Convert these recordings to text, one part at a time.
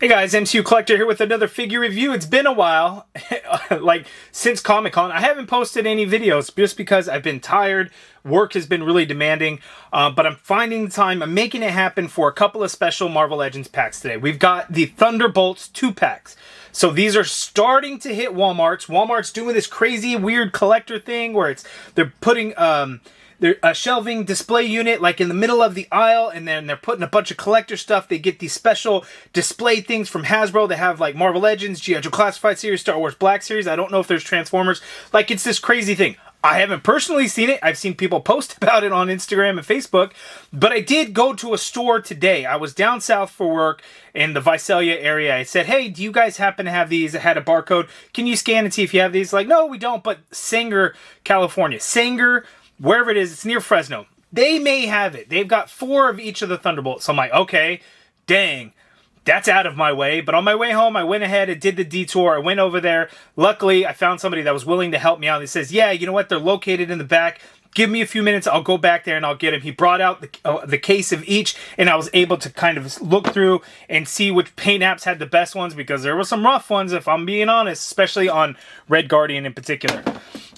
Hey guys, MCU Collector here with another figure review. It's been a while, like since Comic-Con. I haven't posted any videos just because I've been tired. Work has been really demanding, but I'm finding the time. I'm making it happen for a couple of special Marvel Legends packs today. We've got the Thunderbolts 2-packs. So these are starting to hit Walmart's. Walmart's doing this crazy, weird collector thing where they're putting a shelving display unit like in the middle of the aisle, and then they're putting a bunch of collector stuff. They get these special display things from Hasbro. They have like Marvel Legends, G.I. Joe Classified Series, Star Wars Black Series. I don't know if there's Transformers. Like, it's this crazy thing. I haven't personally seen it. I've seen people post about it on Instagram and Facebook, but I did go to a store today. I was down south for work in the Visalia area. I said, hey, do you guys happen to have these? I had a barcode. Can you scan and see if you have these? Like, no, we don't, but Sanger, California. Sanger, wherever it is, it's near Fresno. They may have it. They've got 4 of each of the Thunderbolts. So I'm like, okay, dang, that's out of my way. But on my way home, I went ahead and did the detour. I went over there. Luckily, I found somebody that was willing to help me out. He says, yeah, you know what? They're located in the back. Give me a few minutes. I'll go back there and I'll get him. He brought out the case of each, and I was able to kind of look through and see which paint apps had the best ones, because there were some rough ones, if I'm being honest, especially on Red Guardian in particular.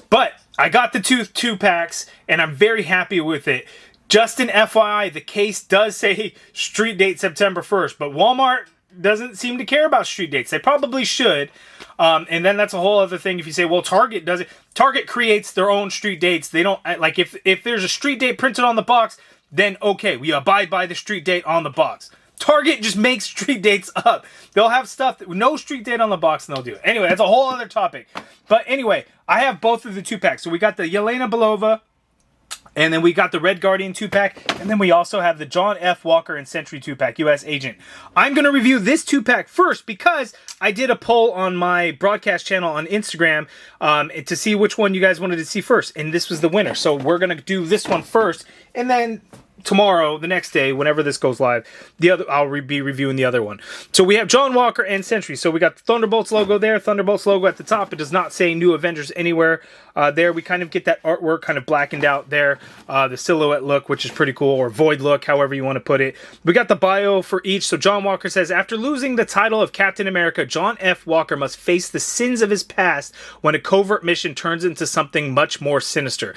But I got the two packs, and I'm very happy with it. Just an FYI, the case does say street date September 1st, but Walmart doesn't seem to care about street dates. They probably should. And then that's a whole other thing. If you say, well, Target does it. Target creates their own street dates. They don't, like, if there's a street date printed on the box, then okay, we abide by the street date on the box. Target just makes street dates up. They'll have stuff that no street date on the box, and they'll do it. Anyway, that's a whole other topic. But anyway, I have both of the 2-packs. So we got the Yelena Belova, and then we got the Red Guardian 2-pack, and then we also have the John F. Walker and Sentry 2-pack, US Agent. I'm going to review this 2-pack first because I did a poll on my broadcast channel on Instagram to see which one you guys wanted to see first, and this was the winner. So we're going to do this one first, and then tomorrow, the next day, whenever this goes live, I'll be reviewing the other one. So we have John Walker and Sentry. So we got the Thunderbolts logo there, Thunderbolts logo at the top. It does not say New Avengers anywhere. There we kind of get that artwork kind of blackened out there, the silhouette look, which is pretty cool, or void look, however you want to put it. We got the bio for each. So John Walker says, after losing the title of Captain America, John F. Walker must face the sins of his past when a covert mission turns into something much more sinister.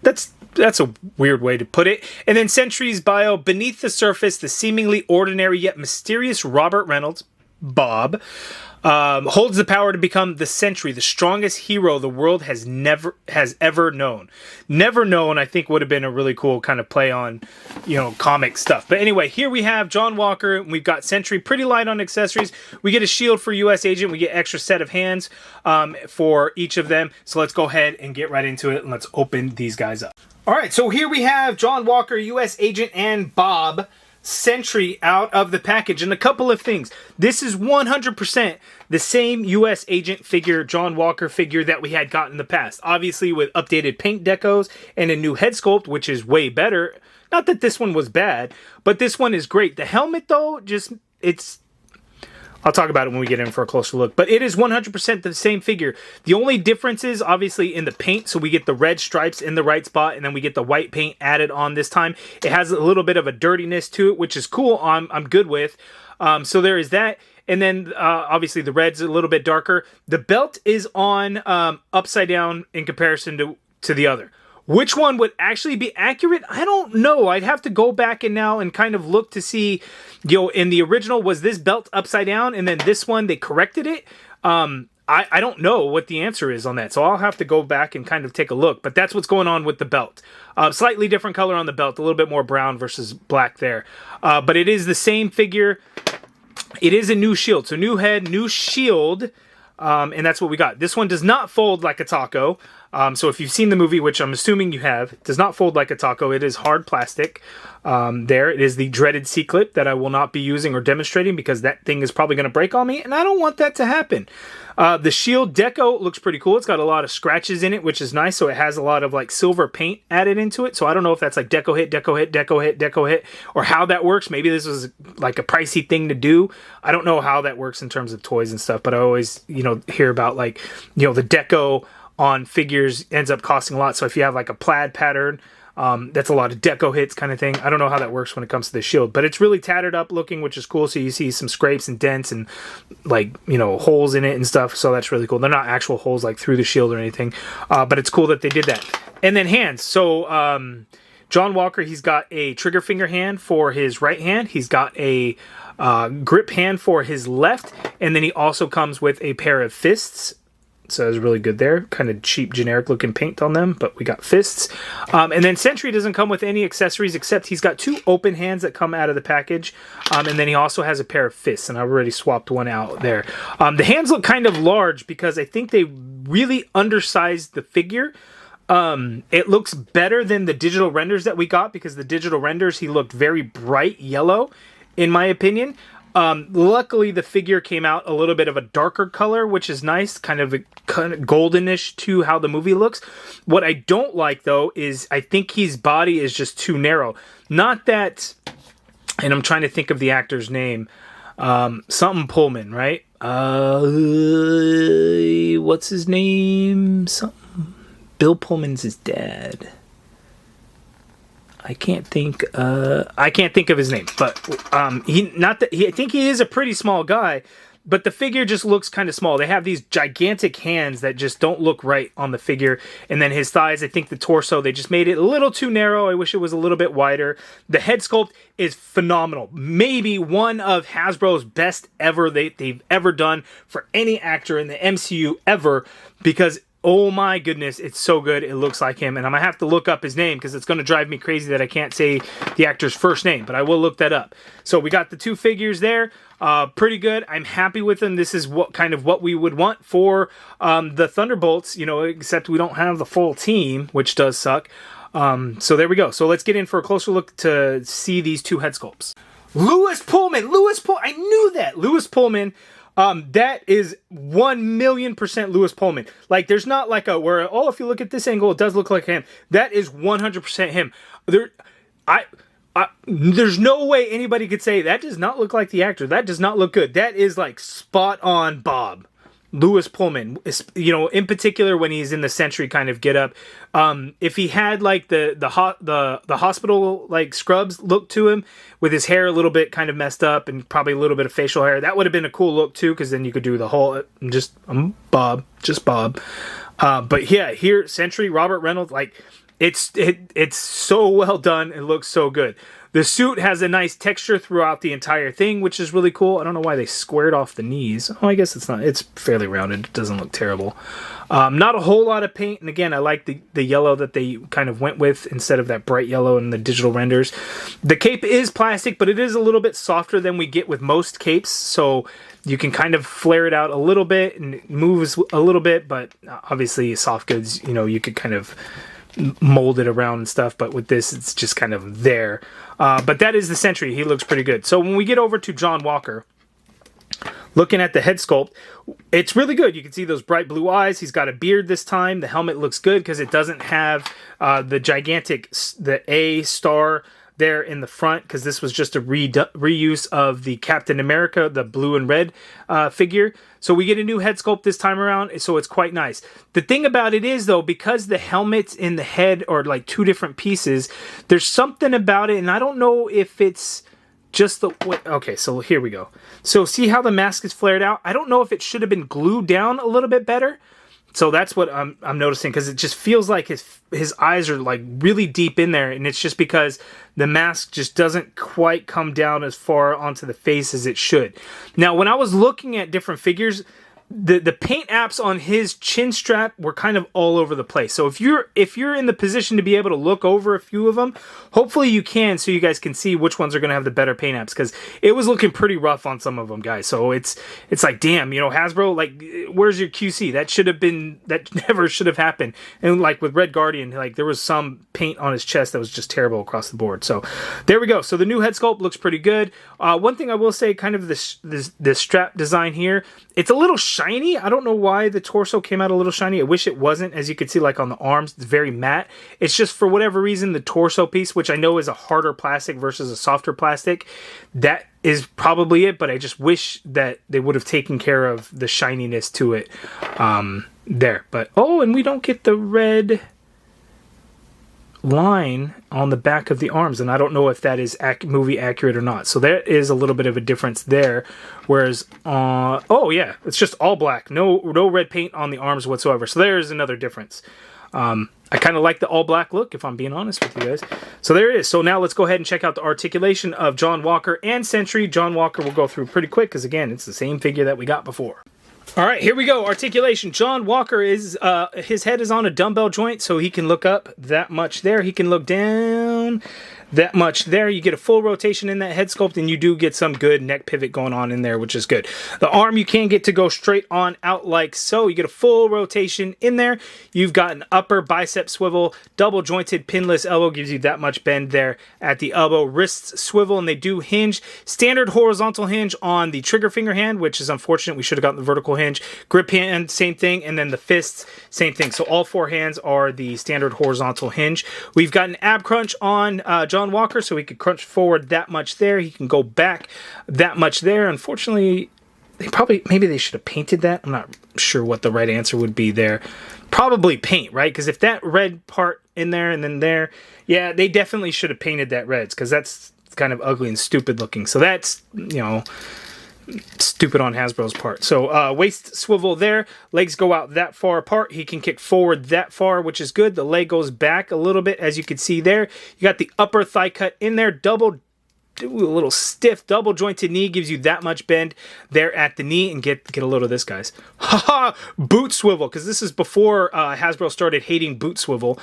That's a weird way to put it. And then Sentry's bio, beneath the surface, the seemingly ordinary yet mysterious Robert Reynolds, Bob, holds the power to become the Sentry, the strongest hero the world has ever known. Never known, I think, would have been a really cool kind of play on, comic stuff. But anyway, here we have John Walker. We've got Sentry, pretty light on accessories. We get a shield for US Agent. We get extra set of hands for each of them. So let's go ahead and get right into it, and let's open these guys up. All right, so here we have John Walker, US Agent, and Bob Sentry out of the package. And a couple of things. This is 100% the same US Agent figure, John Walker figure that we had gotten in the past. Obviously with updated paint decos and a new head sculpt, which is way better. Not that this one was bad, but this one is great. The helmet, though, I'll talk about it when we get in for a closer look. But it is 100% the same figure. The only difference is obviously in the paint. So we get the red stripes in the right spot, and then we get the white paint added on this time. It has a little bit of a dirtiness to it, which is cool. I'm good with. So there is that. And then obviously the red's a little bit darker. The belt is on upside down in comparison to the other. Which one would actually be accurate? I don't know. I'd have to go back and kind of look to see, in the original, was this belt upside down? And then this one, they corrected it? I don't know what the answer is on that. So I'll have to go back and kind of take a look. But that's what's going on with the belt. Slightly different color on the belt. A little bit more brown versus black there. But it is the same figure. It is a new shield. So new head, new shield. And that's what we got. This one does not fold like a taco. So if you've seen the movie, which I'm assuming you have, it does not fold like a taco. It is hard plastic. There, it is the dreaded C-clip that I will not be using or demonstrating because that thing is probably going to break on me, and I don't want that to happen. The shield deco looks pretty cool. It's got a lot of scratches in it, which is nice. So it has a lot of like silver paint added into it. So I don't know if that's like deco hit, deco hit, deco hit, deco hit, or how that works. Maybe this was like a pricey thing to do. I don't know how that works in terms of toys and stuff, but I always, hear about like, the deco on figures ends up costing a lot. So if you have like a plaid pattern That's a lot of deco hits kind of thing. I don't know how that works when it comes to the shield, but it's really tattered up looking, which is cool. So you see some scrapes and dents and like, you know, holes in it and stuff. So that's really cool. They're not actual holes like through the shield or anything, but it's cool that they did that. And then hands. So John Walker, he's got a trigger finger hand for his right hand. He's got a grip hand for his left. And then he also comes with a pair of fists. So it's really good there. Kind of cheap, generic looking paint on them, but we got fists. And then Sentry doesn't come with any accessories except he's got 2 open hands that come out of the package. And then he also has a pair of fists, and I've already swapped one out there. The hands look kind of large because I think they really undersized the figure. It looks better than the digital renders that we got because the digital renders, he looked very bright yellow, in my opinion. Luckily, the figure came out a little bit of a darker color, which is nice, kind of goldenish to how the movie looks. What I don't like, though, is I think his body is just too narrow. Not that, and I'm trying to think of the actor's name, something Pullman, right? What's his name? Bill Pullman's his dad. I can't think of his name, but I think he is a pretty small guy, but the figure just looks kind of small. They have these gigantic hands that just don't look right on the figure, and then his thighs, I think the torso, they just made it a little too narrow. I wish it was a little bit wider. The head sculpt is phenomenal. Maybe one of Hasbro's best ever they've ever done for any actor in the MCU ever, because oh my goodness, it's so good. It looks like him. And I'm going to have to look up his name because it's going to drive me crazy that I can't say the actor's first name, but I will look that up. So we got the 2 figures there. Pretty good. I'm happy with them. This is what we would want for the Thunderbolts, you know, except we don't have the full team, which does suck. So there we go. So let's get in for a closer look to see these 2 head sculpts. Lewis Pullman. I knew that. Lewis Pullman. That is 1,000,000% Lewis Pullman. Like, there's not like if you look at this angle, it does look like him. That is 100% him. There's no way anybody could say that does not look like the actor. That does not look good. That is like spot on Bob. Lewis Pullman, you know, in particular when he's in the Sentry kind of get up. If he had like the hospital like scrubs look to him with his hair a little bit kind of messed up and probably a little bit of facial hair, that would have been a cool look too, because then you could do the whole Bob. But yeah, here Sentry, Robert Reynolds, like it's so well done. It looks so good. The suit has a nice texture throughout the entire thing, which is really cool. I don't know why they squared off the knees. Oh, I guess it's not. It's fairly rounded. It doesn't look terrible. Not a whole lot of paint. And again, I like the yellow that they kind of went with instead of that bright yellow in the digital renders. The cape is plastic, but it is a little bit softer than we get with most capes. So you can kind of flare it out a little bit and it moves a little bit. But obviously soft goods, you know, you could kind of mold it around and stuff, but with this it's just kind of there. But that is the Sentry. He looks pretty good. So when we get over to John Walker, looking at the head sculpt, it's really good. You can see those bright blue eyes. He's got a beard this time. The helmet looks good because it doesn't have the gigantic the A star there in the front, because this was just a reuse of the Captain America, the blue and red figure. So we get a new head sculpt this time around, so it's quite nice. The thing about it is, though, because the helmet and the head are like 2 different pieces, there's something about it, and I don't know if it's just the way. Okay, so here we go. So see how the mask is flared out? I don't know if it should have been glued down a little bit better. So that's what I'm noticing, because it just feels like his eyes are like really deep in there, and it's just because the mask just doesn't quite come down as far onto the face as it should. Now, when I was looking at different figures, the paint apps on his chin strap were kind of all over the place. So if you're in the position to be able to look over a few of them, hopefully you can, so you guys can see which ones are going to have the better paint apps, because it was looking pretty rough on some of them, guys. So it's like, damn, you know, Hasbro, like, where's your QC? That never should have happened. And like with Red Guardian, like there was some paint on his chest that was just terrible across the board. So there we go. So the new head sculpt looks pretty good. One thing I will say, kind of this strap design here, it's a little shiny. I don't know why the torso came out a little shiny. I wish it wasn't. As you can see, like on the arms, it's very matte. It's just for whatever reason, the torso piece, which I know is a harder plastic versus a softer plastic, that is probably it. But I just wish that they would have taken care of the shininess to it there. But, oh, and we don't get the red. line on the back of the arms, and I don't know if that is movie accurate or not. So there is a little bit of a difference there. Whereas, oh yeah, it's just all black, no red paint on the arms whatsoever. So there's another difference. I kind of like the all black look, if I'm being honest with you guys. So there it is. So now let's go ahead and check out the articulation of John Walker and Sentry. John Walker will go through pretty quick because, again, it's the same figure that we got before. All right, here we go. Articulation. John Walker is, his head is on a dumbbell joint, so he can look up that much there. He can look down that much there. You get a full rotation in that head sculpt, and you do get some good neck pivot going on in there, which is good. The arm you can get to go straight on out like so. You get a full rotation in there. You've got an upper bicep swivel, double jointed pinless elbow, gives you that much bend there at the elbow. Wrists swivel, and they do hinge. Standard horizontal hinge on the trigger finger hand, which is unfortunate. We should have gotten the vertical hinge. Grip hand, same thing, and then the fists, same thing. So all four hands are the standard horizontal hinge. We've got an ab crunch on John Walker, so he could crunch forward that much there. He can go back that much there. Unfortunately, maybe they should have painted that. I'm not sure what the right answer would be there. Probably paint, right? Because if that red part in there and then there, yeah, they definitely should have painted that reds, because that's kind of ugly and stupid looking. So that's, you know, stupid on Hasbro's part. So waist swivel there, legs go out that far apart. He can kick forward that far, which is good. The leg goes back a little bit, as you can see there. You got the upper thigh cut in there, a little stiff double jointed knee, gives you that much bend there at the knee. And get a load of this, guys. Haha, boot swivel, because this is before Hasbro started hating boot swivel.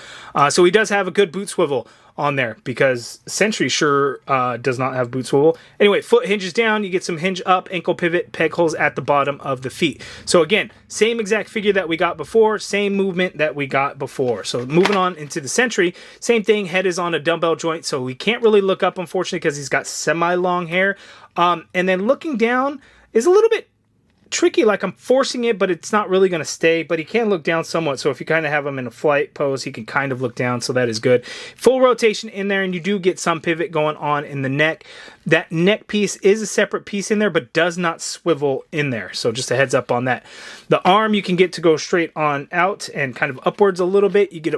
So he does have a good boot swivel on there, because Sentry sure does not have boot swivel. Anyway, foot hinges down, you get some hinge up, ankle pivot, peg holes at the bottom of the feet. So again, same exact figure that we got before, same movement that we got before. So moving on into the Sentry, same thing, head is on a dumbbell joint, so we can't really look up, unfortunately, because he's got semi-long hair. And then looking down is a little bit tricky, like I'm forcing it, but it's not really going to stay, but he can look down somewhat. So if you kind of have him in a flight pose, he can kind of look down, so that is good. Full rotation in there, and you do get some pivot going on in the neck. That neck piece is a separate piece in there, but does not swivel in there, so just a heads up on that. The arm you can get to go straight on out and kind of upwards a little bit. You get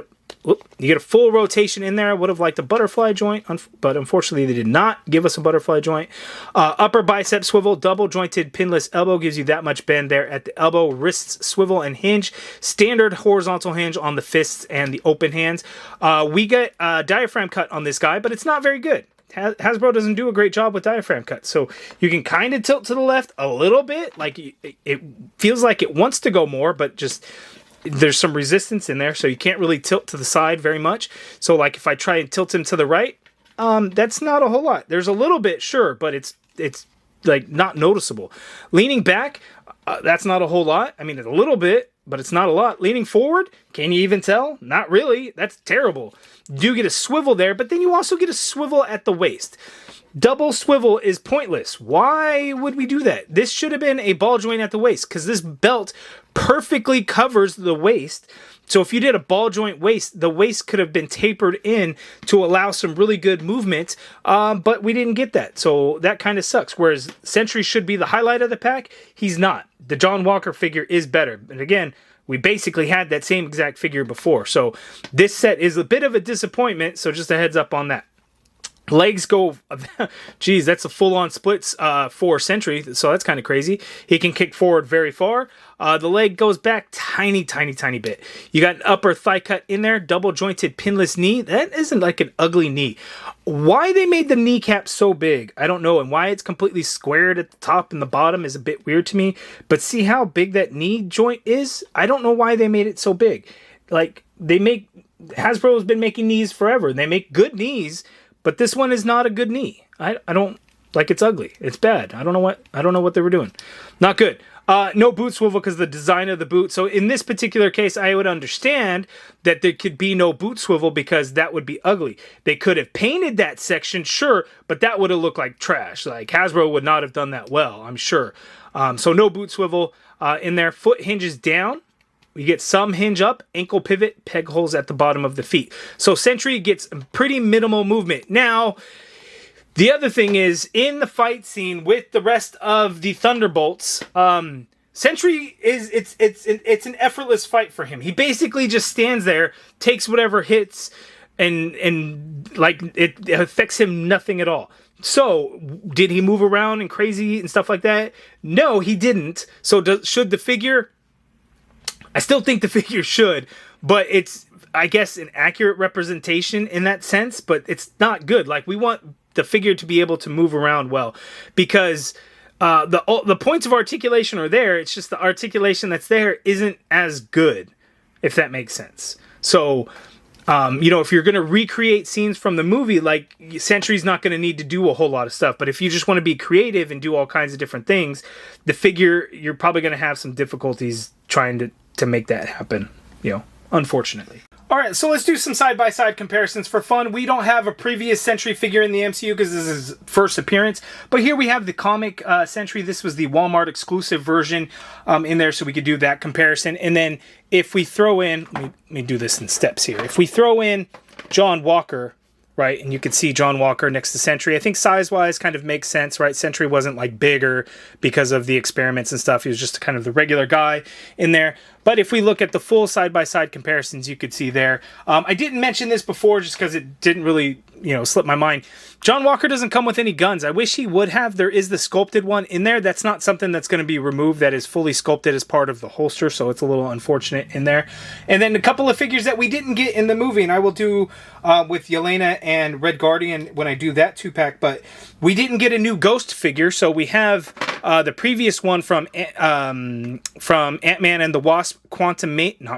a full rotation in there. I would have liked a butterfly joint, but unfortunately they did not give us a butterfly joint. Upper bicep swivel, double jointed pinless elbow, gives you that much bend there at the elbow. Wrists swivel and hinge. Standard horizontal hinge on the fists and the open hands. We get a diaphragm cut on this guy, but it's not very good. Hasbro doesn't do a great job with diaphragm cuts, so you can kind of tilt to the left a little bit. Like it feels like it wants to go more, but just there's some resistance in there, so you can't really tilt to the side very much. So like if I try and tilt him to the right, that's not a whole lot. There's a little bit, sure, but it's like not noticeable. Leaning back, that's not a whole lot. I mean, it's a little bit, but it's not a lot. Leaning forward, can you even tell? Not really. That's terrible. You do get a swivel there, but then you also get a swivel at the waist. Double swivel is pointless. Why would we do that? This should have been a ball joint at the waist, because this belt perfectly covers the waist. So if you did a ball joint waist, the waist could have been tapered in to allow some really good movement, but we didn't get that. So that kind of sucks. Whereas Sentry should be the highlight of the pack, he's not. The John Walker figure is better. And again, we basically had that same exact figure before. So this set is a bit of a disappointment, so just a heads up on that. Legs go, geez, that's a full-on splits for Sentry, so that's kind of crazy. He can kick forward very far. The leg goes back tiny bit. You got an upper thigh cut in there, double jointed pinless knee. That isn't like an ugly knee. Why they made the kneecap so big, I don't know, and why it's completely squared at the top and the bottom is a bit weird to me. But see how big that knee joint is? I don't know why they made it so big. Like, Hasbro has been making knees forever. They make good knees, but this one is not a good knee. I don't like, it's ugly. It's bad. I don't know what they were doing. Not good. No boot swivel because the design of the boot. So in this particular case, I would understand that there could be no boot swivel because that would be ugly. They could have painted that section, sure, but that would have looked like trash. Like Hasbro would not have done that well, I'm sure. So no boot swivel in there. Foot hinges down. We get some hinge up, ankle pivot, peg holes at the bottom of the feet. So Sentry gets pretty minimal movement. Now, the other thing is, in the fight scene with the rest of the Thunderbolts, Sentry it's an effortless fight for him. He basically just stands there, takes whatever hits, and like it affects him nothing at all. So, did he move around and crazy and stuff like that? No, he didn't. So, should the figure? I still think the figure should, but it's, I guess, an accurate representation in that sense, but it's not good. Like, we want the figure to be able to move around well, because the points of articulation are there. It's just the articulation that's there isn't as good, if that makes sense. So, if you're going to recreate scenes from the movie, like, Sentry's not going to need to do a whole lot of stuff. But if you just want to be creative and do all kinds of different things, the figure, you're probably going to have some difficulties trying to make that happen, unfortunately. All right, so let's do some side-by-side comparisons for fun. We don't have a previous Sentry figure in the MCU because this is his first appearance. But here we have the comic Sentry. This was the Walmart exclusive version in there, so we could do that comparison. And then if we throw in, let me do this in steps here. If we throw in John Walker, right, and you can see John Walker next to Sentry, I think size-wise kind of makes sense, right? Sentry wasn't like bigger because of the experiments and stuff. He was just kind of the regular guy in there. But if we look at the full side-by-side comparisons, you could see there. I didn't mention this before just because it didn't really, slip my mind. John Walker doesn't come with any guns. I wish he would have. There is the sculpted one in there. That's not something that's going to be removed. That is fully sculpted as part of the holster, so it's a little unfortunate in there. And then a couple of figures that we didn't get in the movie, and I will do with Yelena and Red Guardian when I do that 2-pack, but we didn't get a new Ghost figure, so we have the previous one from Ant-Man and the Wasp, not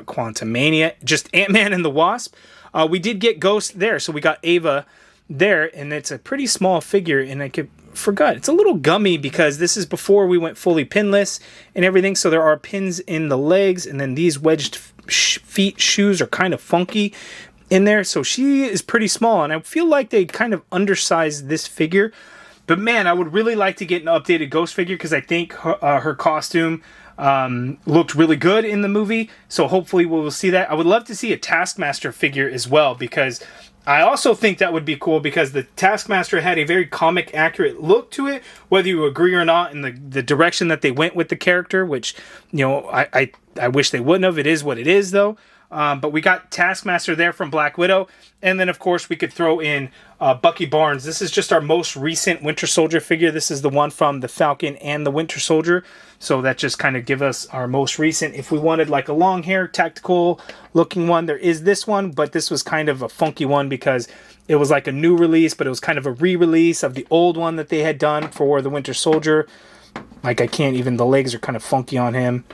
Quantumania, just Ant-Man and the Wasp. We did get Ghost there, so we got Ava there, and it's a pretty small figure, and I forgot. It's a little gummy because this is before we went fully pinless and everything, so there are pins in the legs, and then these wedged feet shoes are kind of funky in there, so she is pretty small, and I feel like they kind of undersized this figure. But man, I would really like to get an updated Ghost figure because I think her costume looked really good in the movie, so hopefully we'll see that. I would love to see a Taskmaster figure as well, because I also think that would be cool, because the Taskmaster had a very comic accurate look to it, whether you agree or not in the direction that they went with the character, which, I wish they wouldn't have. It is what it is, though. But we got Taskmaster there from Black Widow. And then, of course, we could throw in Bucky Barnes. This is just our most recent Winter Soldier figure. This is the one from the Falcon and the Winter Soldier. So that just kind of give us our most recent. If we wanted like a long hair, tactical looking one, there is this one. But this was kind of a funky one because it was like a new release, but it was kind of a re-release of the old one that they had done for the Winter Soldier. Like, the legs are kind of funky on him.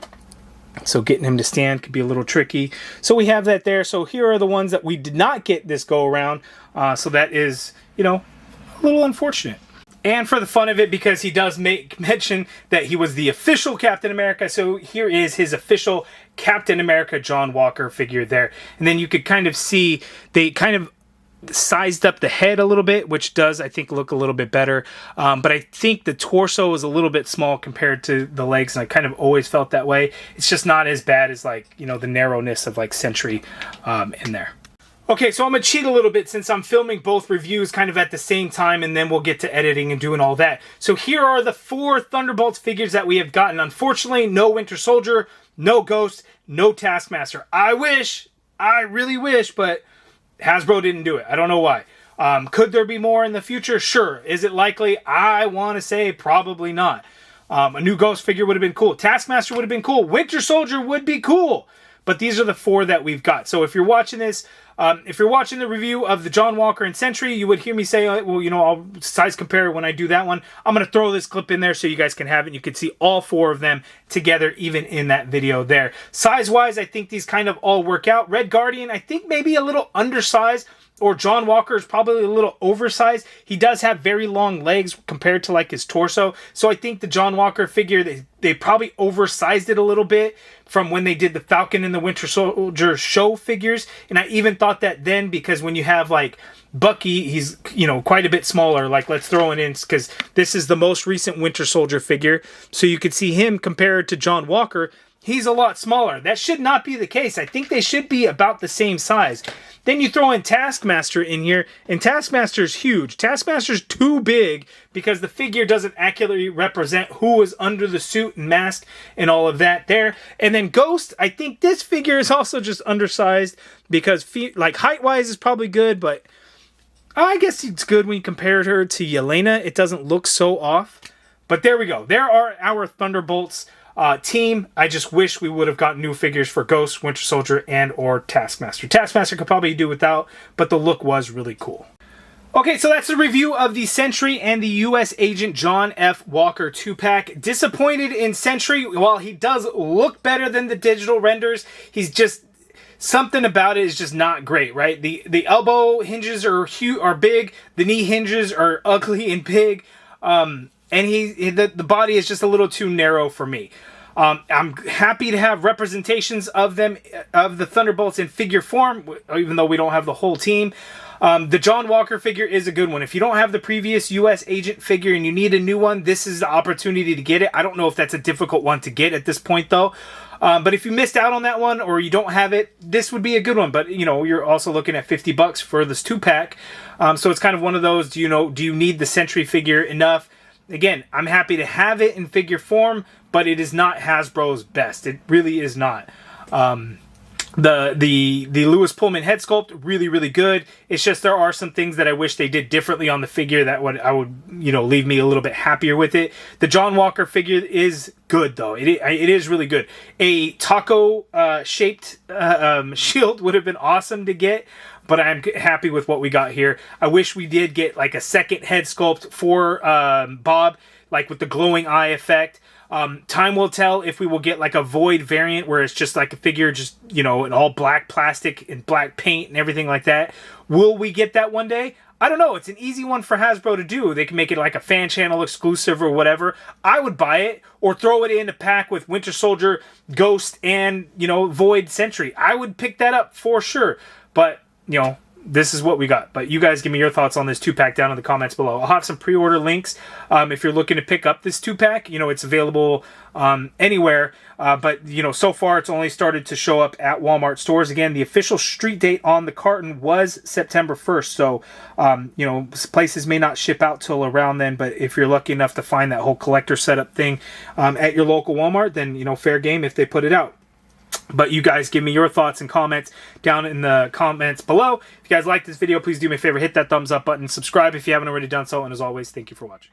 So getting him to stand could be a little tricky. So we have that there. So here are the ones that we did not get this go around. So that is, a little unfortunate. And for the fun of it, because he does make mention that he was the official Captain America. So here is his official Captain America John Walker figure there. And then you could kind of see they kind of sized up the head a little bit, which does, I think, look a little bit better. But I think the torso is a little bit small compared to the legs, and I kind of always felt that way. It's just not as bad as, like, the narrowness of, like, Sentry in there. Okay, so I'm going to cheat a little bit since I'm filming both reviews kind of at the same time, and then we'll get to editing and doing all that. So here are the 4 Thunderbolts figures that we have gotten. Unfortunately, no Winter Soldier, no Ghost, no Taskmaster. I really wish, but Hasbro didn't do it. I don't know why. Could there be more in the future? Sure. Is it likely? I want to say probably not. A new Ghost figure would have been cool. Taskmaster would have been cool. Winter Soldier would be cool. But these are the 4 that we've got. So if you're watching this, if you're watching the review of the John Walker and Sentry, you would hear me say, well, I'll size compare when I do that one. I'm going to throw this clip in there so you guys can have it. You can see all 4 of them together, even in that video there. Size-wise, I think these kind of all work out. Red Guardian, I think maybe a little undersized, or John Walker is probably a little oversized. He does have very long legs compared to like his torso. So I think the John Walker figure, they probably oversized it a little bit from when they did the Falcon and the Winter Soldier show figures. And I even thought that then, because when you have like Bucky, he's, quite a bit smaller. Like, let's throw it in because this is the most recent Winter Soldier figure. So you could see him compared to John Walker. he's a lot smaller. That should not be the case. I think they should be about the same size. Then you throw in Taskmaster in here, and Taskmaster's huge. Taskmaster's too big because the figure doesn't accurately represent who was under the suit and mask and all of that there. And then Ghost, I think this figure is also just undersized because, like, height-wise is probably good, but I guess it's good when you compare her to Yelena. It doesn't look so off. But there we go. There are our Thunderbolts team. I just wish we would have gotten new figures for Ghost, Winter Soldier, and or Taskmaster. Taskmaster could probably do without, but the look was really cool. Okay, so that's the review of the Sentry and the U.S. Agent John F. Walker 2-pack. Disappointed in Sentry. While he does look better than the digital renders, he's just... something about it is just not great, right? The elbow hinges are big. The knee hinges are ugly and big. And the body is just a little too narrow for me. I'm happy to have representations of them, of the Thunderbolts in figure form, even though we don't have the whole team. The John Walker figure is a good one. If you don't have the previous U.S. Agent figure and you need a new one, this is the opportunity to get it. I don't know if that's a difficult one to get at this point, though. But if you missed out on that one or you don't have it, this would be a good one. But, you know, you're also looking at $50 for this 2-pack. So it's kind of one of those, do you need the Sentry figure enough? Again, I'm happy to have it in figure form, but it is not Hasbro's best. It really is not. The Lewis Pullman head sculpt, really, really good. It's just there are some things that I wish they did differently on the figure that would leave me a little bit happier with it. The John Walker figure is good, though. It is really good. A taco shaped shield would have been awesome to get, but I'm happy with what we got here. I wish we did get like a second head sculpt for Bob, like with the glowing eye effect. Time will tell if we will get like a void variant where it's just like a figure, just, in all black plastic and black paint and everything like that. Will we get that one day? I don't know. It's an easy one for Hasbro to do. They can make it like a fan channel exclusive or whatever. I would buy it or throw it in a pack with Winter Soldier, Ghost, and, Void Sentry. I would pick that up for sure. But, this is what we got. But you guys give me your thoughts on this 2-pack down in the comments below. I'll have some pre-order links if you're looking to pick up this 2-pack. It's available anywhere. But, so far it's only started to show up at Walmart stores. Again, the official street date on the carton was September 1st. So, places may not ship out till around then. But if you're lucky enough to find that whole collector setup thing at your local Walmart, then, fair game if they put it out. But you guys give me your thoughts and comments down in the comments below. If you guys like this video, please do me a favor, hit that thumbs up button, subscribe if you haven't already done so, and as always, thank you for watching.